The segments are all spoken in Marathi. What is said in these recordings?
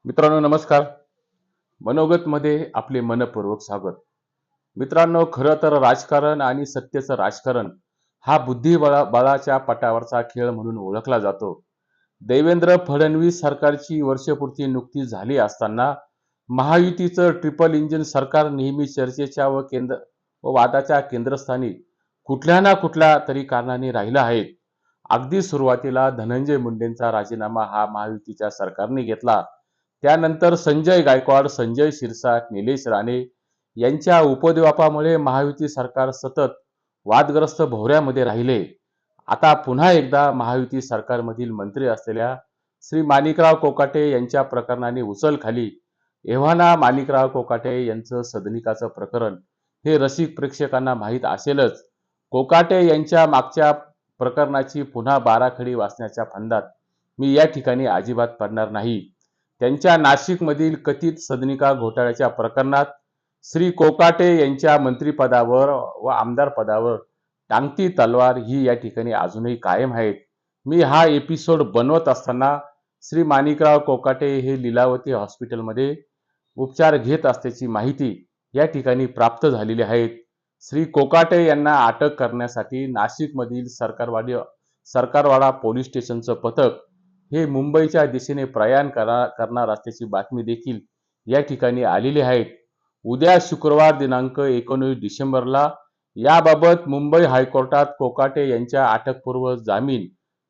मित्रांनो नमस्कार. मनोगतमध्ये आपले मनपूर्वक स्वागत. मित्रांनो, खरं तर राजकारण आणि सत्तेचं राजकारण हा बुद्धिबळाच्या पटावरचा खेळ म्हणून ओळखला जातो. देवेंद्र फडणवीस सरकारची वर्षपूर्ती नुकतीच झाली असताना महायुतीचं ट्रिपल इंजिन सरकार नेहमी चर्चेच्या व वादाच्या केंद्रस्थानी कुठल्या ना कुठल्या तरी कारणाने राहिलं आहे. अगदी सुरुवातीला धनंजय मुंडेंचा राजीनामा हा महायुतीच्या सरकारने घेतला. त्यानंतर संजय गायकवाड, संजय शिरसाट, निलेश राणे यांच्या उपद्व्यापामुळे महायुती सरकार सतत वादग्रस्त भोवऱ्यामध्ये राहिले. आता पुन्हा एकदा महायुती सरकारमधील मंत्री असलेल्या श्री माणिकराव कोकाटे यांच्या प्रकरणाने उचल खाली. एव्हाना माणिकराव कोकाटे यांचं सदनिकाचं प्रकरण हे रसिक प्रेक्षकांना माहीत असेलच. कोकाटे यांच्या मागच्या प्रकरणाची पुन्हा बाराखडी वाचण्याच्या फंदात मी या ठिकाणी अजिबात पडणार नाही. त्यांच्या नाशिकमधील कथित सदनिका घोटाळ्याच्या प्रकरणात श्री कोकाटे यांच्या मंत्रिपदावर व आमदार पदावर टांगती तलवार ही या ठिकाणी अजूनही कायम आहेत. मी हा एपिसोड बनवत असताना श्री माणिकराव कोकाटे हे लीलावती हॉस्पिटलमध्ये उपचार घेत असल्याची माहिती या ठिकाणी प्राप्त झालेली आहे. श्री कोकाटे यांना अटक करण्यासाठी नाशिकमधील सरकारवाडा पोलीस स्टेशनचं पथक हे मुंबईच्या दिशेने प्रयाण करणार असल्याची बातमी देखील या ठिकाणी आलेली आहे. उद्या शुक्रवार दिनांक 19 डिसेंबरला याबाबत मुंबई हायकोर्टात कोकाटे यांच्या अटकपूर्व जामीन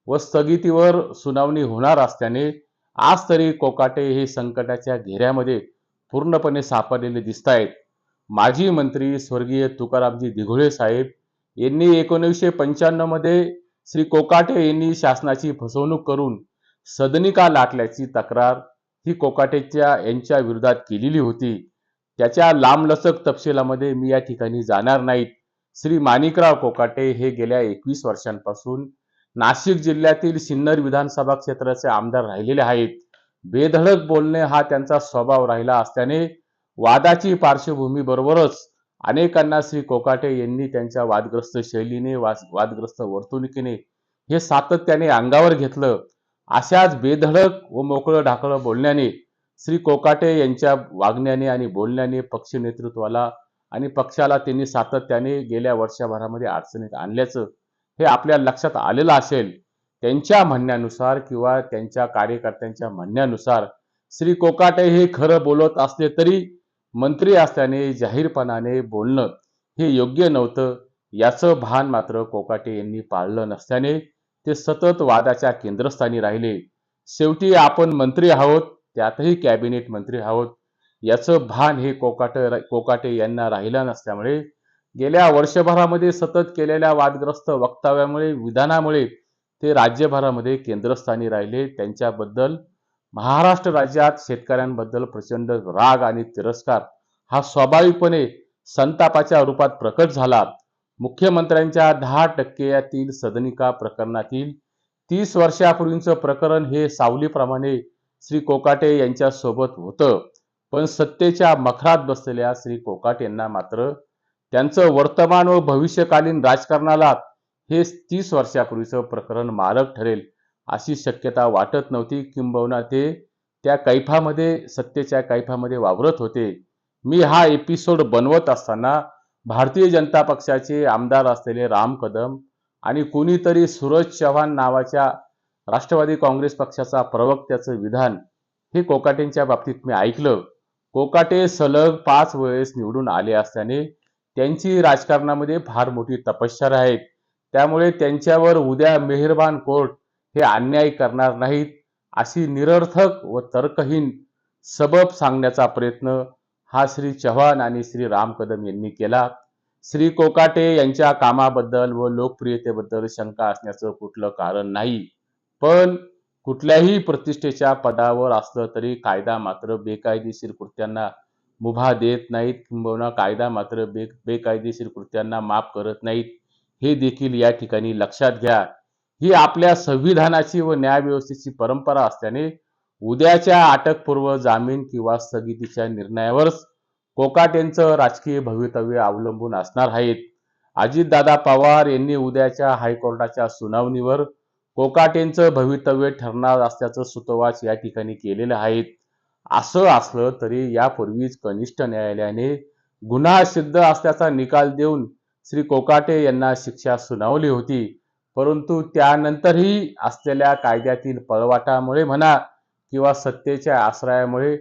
व स्थगितीवर सुनावणी होणार असल्याने आज तरी कोकाटे हे संकटाच्या घेऱ्यामध्ये पूर्णपणे सापडलेले दिसत आहेत. माजी मंत्री स्वर्गीय तुकारामजी दिघोळे साहेब यांनी 1995 मध्ये श्री कोकाटे यांनी शासनाची फसवणूक करून सदनिका लाटल्याची तक्रार ही कोकाटेच्या यांच्या विरोधात केलेली होती. त्याच्या लांबलचक तपशिलामध्ये मी या ठिकाणी जाणार नाहीत. श्री माणिकराव कोकाटे हे गेल्या 21 वर्षांपासून नाशिक जिल्ह्यातील सिन्नर विधानसभा क्षेत्राचे आमदार राहिलेले आहेत. बेधडक बोलणे हा त्यांचा स्वभाव राहिला असल्याने वादाची पार्श्वभूमी बरोबरच अनेकांना श्री कोकाटे यांनी त्यांच्या वादग्रस्त शैलीने वादग्रस्त वर्तणुकीने हे सातत्याने अंगावर घेतलं. अशाच बेधडक व मोकळं ढाकळं बोलण्याने श्री कोकाटे यांच्या वागण्याने आणि बोलण्याने पक्ष नेतृत्वाला आणि पक्षाला त्यांनी सातत्याने गेल्या वर्षभरामध्ये अडचणीत आणल्याचं हे आपल्या लक्षात आलेलं असेल. त्यांच्या म्हणण्यानुसार किंवा त्यांच्या कार्यकर्त्यांच्या म्हणण्यानुसार श्री कोकाटे हे खरं बोलत असले तरी मंत्री असल्याने जाहीरपणाने बोलणं हे योग्य नव्हतं. याचं भान मात्र कोकाटे यांनी पाळलं नसल्याने ते सतत वादाच्या केंद्रस्थानी राहिले. शेवटी आपण मंत्री आहोत, त्यातही कॅबिनेट मंत्री आहोत, याचं भान हे कोकाटे यांना राहिलं नसल्यामुळे गेल्या वर्षभरामध्ये सतत केलेल्या वादग्रस्त वक्तव्यामुळे विधानामुळे ते राज्यभरामध्ये केंद्रस्थानी राहिले. त्यांच्याबद्दल महाराष्ट्र राज्यात शेतकऱ्यांबद्दल प्रचंड राग आणि तिरस्कार हा स्वाभाविकपणे संतापाच्या रूपात प्रकट झाला. मुख्यमंत्र्यांच्या 10% सदनिका प्रकरणातील 30 वर्षापूर्वीचं प्रकरण हे सावलीप्रमाणे श्री कोकाटे यांच्या सोबत होतं. पण सत्तेच्या मखरात बसलेल्या श्री कोकाटे यांना मात्र त्यांचं वर्तमान व भविष्यकालीन राजकारणाला हे 30 वर्षापूर्वीचं प्रकरण मारक ठरेल अशी शक्यता वाटत नव्हती. किंबहुना ते त्या सत्तेच्या कैफामध्ये वावरत होते. मी हा एपिसोड बनवत असताना भारतीय जनता पक्षाचे आमदार असलेले राम कदम आणि कोणीतरी सूरज चव्हाण नावाच्या राष्ट्रवादी काँग्रेस पक्षाचा प्रवक्त्याचं विधान हे कोकाटेंच्या बाबतीत मी ऐकलं. कोकाटे सलग 5 वेळेस निवडून आले असल्याने त्यांची राजकारणामध्ये फार मोठी तपश्चर्या आहे. त्यामुळे त्यांच्यावर उद्या मेहरबान कोर्ट हे अन्याय करणार नाहीत अशी निरर्थक व तर्कहीन सबब सांगण्याचा प्रयत्न हा श्री चव्हाण आणि श्री राम कदम यांनी केला. श्री कोकाटे यांच्या कामाबद्दल व लोकप्रियतेबद्दल शंका असण्याचं कुठलं कारण नाही. पण कुठल्याही प्रतिष्ठेच्या पदावर असलं तरी कायदा मात्र बेकायदेशीर कृत्यांना मुभा देत नाहीत, किंबहुना कायदा मात्र बेकायदेशीर कृत्यांना माफ करत नाहीत. हे देखील या ठिकाणी लक्षात घ्या. ही आपल्या संविधानाची व न्यायव्यवस्थेची परंपरा असल्याने उद्याच्या अटकपूर्व जामीन किंवा स्थगितीच्या निर्णयावरच कोकाटेंचं राजकीय भवितव्य अवलंबून असणार आहेत. अजितदादा पवार यांनी उद्याच्या हायकोर्टाच्या सुनावणीवर कोकाटेंचं भवितव्य ठरणार असल्याचं सुतोवाच या ठिकाणी केलेलं आहे. असं असलं तरी यापूर्वीच कनिष्ठ न्यायालयाने गुन्हा सिद्ध असल्याचा निकाल देऊन श्री कोकाटे यांना शिक्षा सुनावली होती. परंतु त्यानंतरही असलेल्या कायद्यातील पळवाटामुळे म्हणा किंवा सत्तेच्या आश्रयामुळे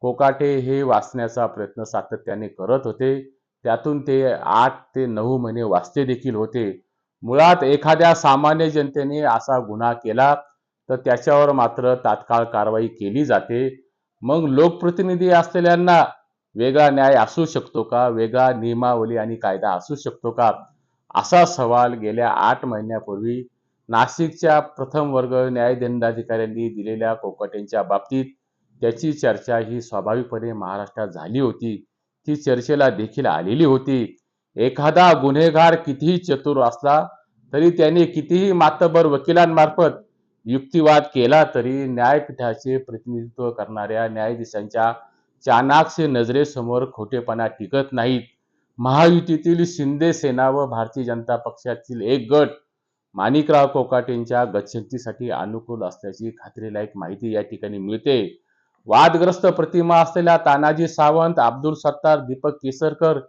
कोकाटे हे वाचण्याचा प्रयत्न सातत्याने करत होते. त्यातून ते 8 ते 9 महिने वाचते देखील होते. मुळात एखाद्या सामान्य जनतेने असा गुन्हा केला तर त्याच्यावर मात्र तात्काळ कारवाई केली जाते. मग लोकप्रतिनिधी असलेल्यांना वेगळा न्याय असू शकतो का? वेगळा नियमावली आणि कायदा असू शकतो का? असा सवाल गेल्या 8 महिन्यापूर्वी नाशिकच्या प्रथम वर्ग न्यायदंडाधिकाऱ्यांनी दिलेल्या कोकाटेंच्या बाबतीत त्याची चर्चा ही स्वाभाविकपणे महाराष्ट्रात झाली होती. ती चर्चेला देखील आलेली होती. एखादा गुन्हेगार कितीही चतुर असला तरी त्याने कितीही मातबर वकिलांमार्फत युक्तिवाद केला तरी न्यायपीठाचे प्रतिनिधित्व करणाऱ्या न्यायाधीशांच्या चाणाक्ष नजरेसमोर खोटेपणा टिकत नाहीत. महायुतीतील शिंदे सेना व भारतीय जनता पक्षातील एक गट माणिकराव कोकाटेंच्या गच्छंतीसाठी अनुकूल असल्याची खात्रीलायक माहिती या ठिकाणी मिळते. वादग्रस्त प्रतिमा असलेल्या तानाजी सावंत, अब्दुल सत्तार, दीपक केसरकर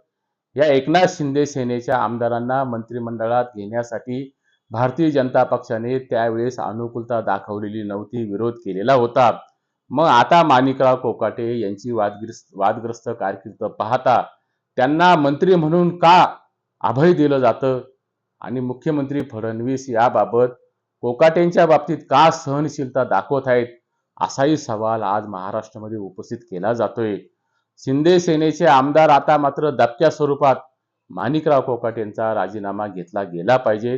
या एकनाथ शिंदे सेनेच्या आमदारांना मंत्रिमंडळात घेण्यासाठी भारतीय जनता पक्षाने त्यावेळेस अनुकूलता दाखवलेली नव्हती, विरोध केलेला होता. मग आता माणिकराव कोकाटे यांची वादग्रस्त कारकीर्द पाहता त्यांना मंत्री म्हणून का अभय दिलं जातं आणि मुख्यमंत्री फडणवीस याबाबत कोकाटेंच्या बाबतीत का सहनशीलता दाखवत आहेत, असाही सवाल आज महाराष्ट्रामध्ये उपस्थित केला जातोय. शिंदे सेनेचे आमदार आता मात्र दबक्या स्वरूपात माणिकराव कोकाटेंचा राजीनामा घेतला गेला पाहिजे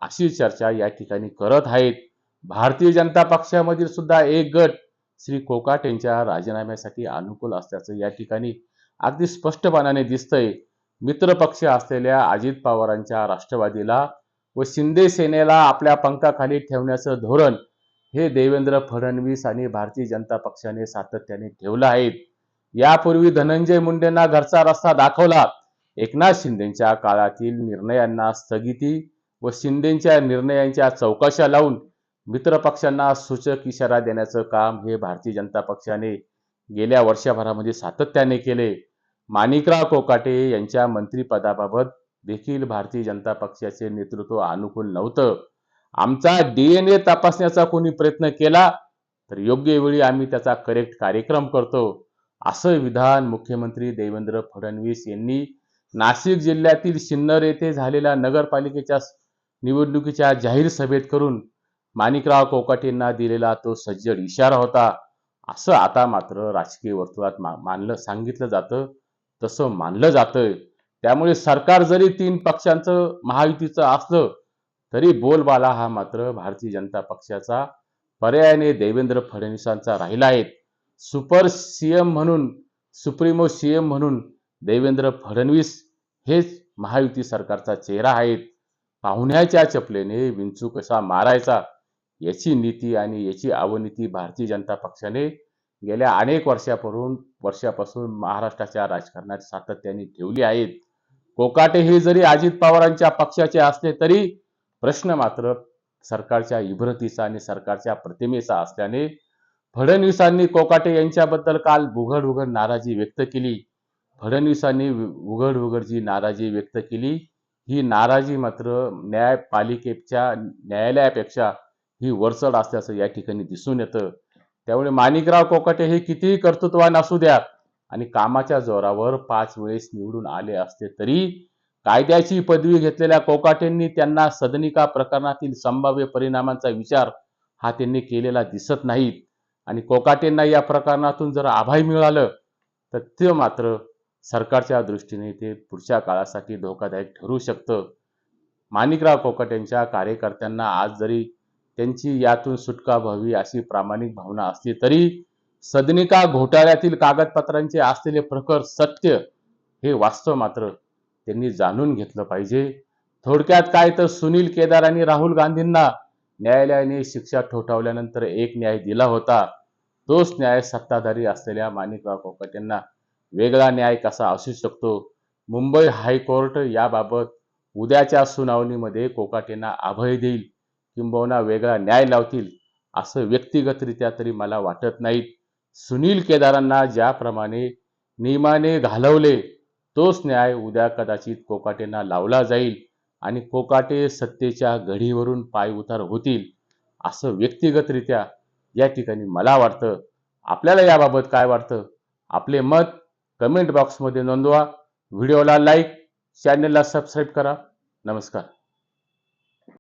अशी चर्चा या ठिकाणी करत आहेत. भारतीय जनता पक्षामधील सुद्धा एक गट श्री कोकाटेंच्या राजीनाम्यासाठी अनुकूल असल्याचं या ठिकाणी अगदी स्पष्टपणाने दिसतंय. मित्रपक्ष असलेल्या अजित पवारांच्या राष्ट्रवादीला व शिंदे सेनेला आपल्या पंखाखाली ठेवण्याचं धोरण हे देवेंद्र फडणवीस आणि भारतीय जनता पक्षाने सातत्याने ठेवलं आहे. यापूर्वी धनंजय मुंडेंना घरचा रस्ता दाखवला. एकनाथ शिंदेच्या काळातील निर्णयांना स्थगिती व शिंदेच्या निर्णयांच्या चौकशा लावून मित्रपक्षांना सूचक इशारा देण्याचं काम हे भारतीय जनता पक्षाने गेल्या वर्षभरामध्ये सातत्याने केले. माणिकराव कोकाटे यांच्या मंत्रिपदाबाबत देखील भारतीय जनता पक्षाचे नेतृत्व अनुकूल नव्हतं. आमचा DNA तपासण्याचा कोणी प्रयत्न केला तर योग्य वेळी आम्ही त्याचा करेक्ट कार्यक्रम करतो, असं विधान मुख्यमंत्री देवेंद्र फडणवीस यांनी नाशिक जिल्ह्यातील सिन्नर येथे झालेल्या नगरपालिकेच्या निवडणुकीच्या जाहीर सभेत करून माणिकराव कोकाटेंना दिलेला तो सज्जड इशारा होता. असं आता मात्र राजकीय वर्तुळात सांगितलं जातं, तसं मानलं जातंय. त्यामुळे सरकार जरी 3 पक्षांचं महायुतीचं असलं तरी बोलबाला हा मात्र भारतीय जनता पक्षाचा पर्यायाने देवेंद्र फडणवीसांचा राहिला आहे. सुपर सीएम म्हणून, सुप्रीमो सीएम म्हणून देवेंद्र फडणवीस हेच महायुती सरकारचा चेहरा आहेत. पाहुण्याच्या चपलेने विंचू कसा मारायचा याची नीती आणि याची अवनीती भारतीय जनता पक्षाने गेल्या अनेक वर्षापासून महाराष्ट्राच्या राजकारणात सातत्याने ठेवली आहेत. कोकाटे हे जरी अजित पवारांच्या पक्षाचे असले तरी प्रश्न मात्र सरकारच्या इब्रतीचा आणि सरकारच्या प्रतिमेचा असल्याने फडणवीसांनी कोकाटे यांच्याबद्दल काल उघड नाराजी व्यक्त केली. फडणवीसांनी उघड जी नाराजी व्यक्त केली, ही नाराजी मात्र न्यायालयापेक्षा ही वरचढ असल्याचं या ठिकाणी दिसून येतं. त्यामुळे माणिकराव कोकाटे हे कितीही कर्तृत्वान असू द्या आणि कामाच्या जोरावर 5 वेळेस निवडून आले असले तरी कायद्याची पदवी घेतलेल्या कोकाटेंनी त्यांना सदनिका प्रकरणातील संभाव्य परिणामांचा विचार हा त्यांनी केलेला दिसत नाहीत. आणि कोकाटेंना या प्रकरणातून जर अभय मिळालं तर ते मात्र सरकारच्या दृष्टीने ते पुढच्या काळासाठी धोकादायक ठरू शकतं. माणिकराव कोकाटेंच्या कार्यकर्त्यांना आज जरी त्यांची यातून सुटका व्हावी अशी प्रामाणिक भावना असली तरी सदनिका घोटाळ्यातील कागदपत्रांचे असलेले प्रखर सत्य हे वास्तव मात्र त्यांनी जाणून घेतलं पाहिजे. थोडक्यात काय तर सुनील केदार आणि राहुल गांधींना न्यायालयाने शिक्षा ठोठावल्यानंतर एक न्याय दिला होता. तोच न्याय सत्ताधारी असलेल्या माणिकराव कोकाटेंना वेगळा न्याय कसा असू शकतो? मुंबई हायकोर्ट याबाबत उद्याच्या सुनावणीमध्ये कोकाटेंना अभय देईल किंबहुना वेगळा न्याय लावतील असं व्यक्तिगतरित्या तरी मला वाटत नाही. सुनील केदारांना ज्याप्रमाणे नियमाने घालवले, तोच न्याय उद्या कदाचित कोकाटेंना लावला जाईल आणि कोकाटे सत्तेच्या घडीवरून पायउतार होतील, असं व्यक्तिगतरित्या या ठिकाणी मला वाटतं. आपल्याला याबाबत काय वाटतं? आपले मत कमेंट बॉक्समध्ये नोंदवा. व्हिडिओला लाईक, चॅनलला सबस्क्राईब करा. नमस्कार.